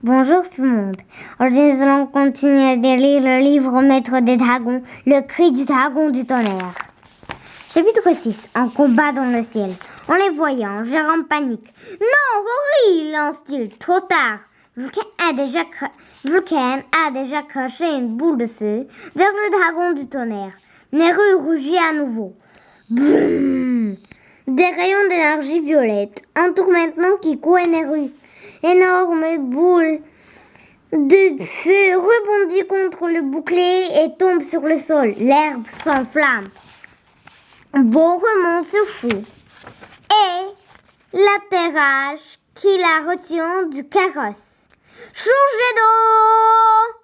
Bonjour tout le monde. Aujourd'hui, nous allons continuer à lire le livre Maître des dragons, le cri du dragon du tonnerre. Chapitre 6. Un combat dans le ciel. En les voyant, Jérôme panique. Non, Rory, lance-t-il. Trop tard. Vulcain a déjà craché une boule de feu vers le dragon du tonnerre. Neru rougit à nouveau. Boum! Des rayons d'énergie violette entourent maintenant Kiko et Neru. Énorme boule de feu rebondit contre le bouclier et tombe sur le sol. L'herbe s'enflamme. Beau remonte sur fou et l'atterrage qui la retient du carrosse. Changez d'eau,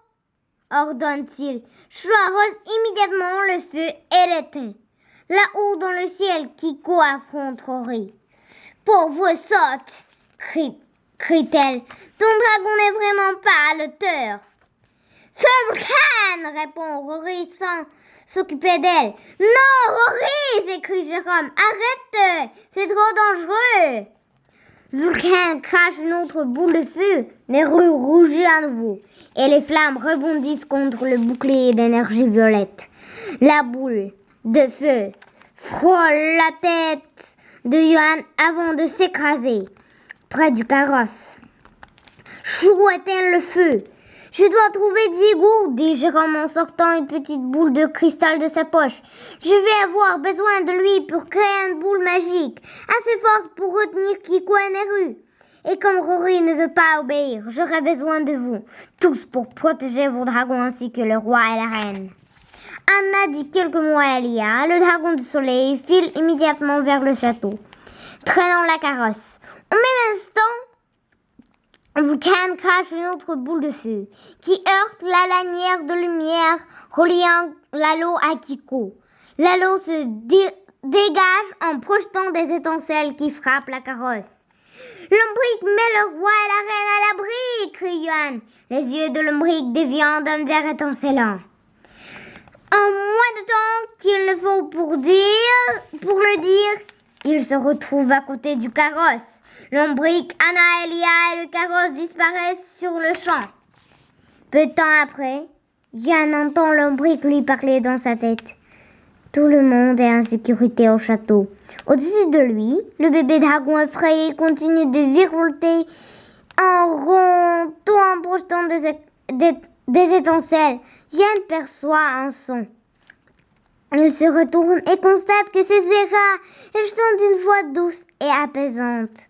ordonne-t-il. Chou arrose immédiatement le feu et l'éteint. Là-haut dans le ciel, Kiko affronte Rory. Pauvre sotte, crie-t-elle. Ton dragon n'est vraiment pas à l'auteur. Feu Vulcain, répond Rory sans s'occuper d'elle. Non, Rory, s'écrie Jérôme. Arrête, c'est trop dangereux. Vulcain crache une autre boule de feu. Neru rougit à nouveau. Et les flammes rebondissent contre le bouclier d'énergie violette. La boule de feu frôle la tête de Johan avant de s'écraser près du carrosse. Chou éteint le feu. Je dois trouver Diego, dit Jérôme en sortant une petite boule de cristal de sa poche. Je vais avoir besoin de lui pour créer une boule magique, assez forte pour retenir Kiko et Neru. Et comme Rory ne veut pas obéir, j'aurai besoin de vous, tous pour protéger vos dragons ainsi que le roi et la reine. Anna dit quelques mots à Elia. Le dragon du soleil file immédiatement vers le château, traînant la carrosse. Au même instant, Vulcain crache une autre boule de feu qui heurte la lanière de lumière reliant l'anneau à Kiko. L'anneau se dégage en projetant des étincelles qui frappent la carrosse. Lombric met le roi et la reine à l'abri, crie Johan. Les yeux de Lombric déviant d'un vert étincelant. En moins de temps qu'il ne faut pour le dire, il se retrouve à côté du carrosse. Lombric, Anna, Elia et le carrosse disparaissent sur le champ. Peu de temps après, Yann entend Lombric lui parler dans sa tête. Tout le monde est en sécurité au château. Au-dessus de lui, le bébé dragon effrayé continue de virevolter en rond, tout en projetant des étincelles. Yann perçoit un son. Il se retourne et constate que c'est Zera. Elle chante d'une voix douce et apaisante.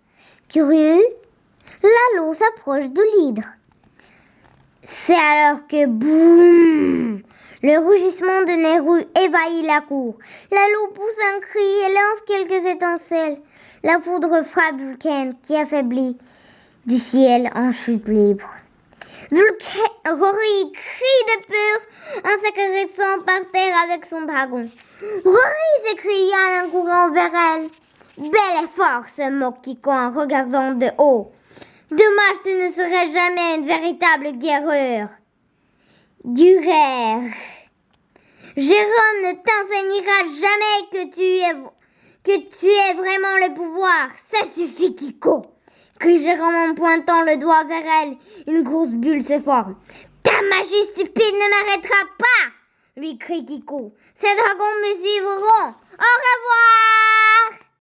Curieux, l'anneau s'approche de l'hydre. C'est alors que boum! Le rugissement de Neru évaït la cour. L'anneau pousse un cri et lance quelques étincelles. La foudre frappe Vulcain qui affaiblit du ciel en chute libre. Rory crie de peur en s'acaressant par terre avec son dragon. Rory, s'écrie Yann en courant vers elle. Belle et forte, se moque Kiko en regardant de haut. Dommage, tu ne serais jamais une véritable guerreur. Durer. Jérôme ne t'enseignera jamais que tu es vraiment le pouvoir. Ça suffit, Kiko, crie Jérôme en pointant le doigt vers elle. Une grosse bulle se forme. Ta magie stupide ne m'arrêtera pas, lui crie Kiko. Ces dragons me suivront. Au revoir.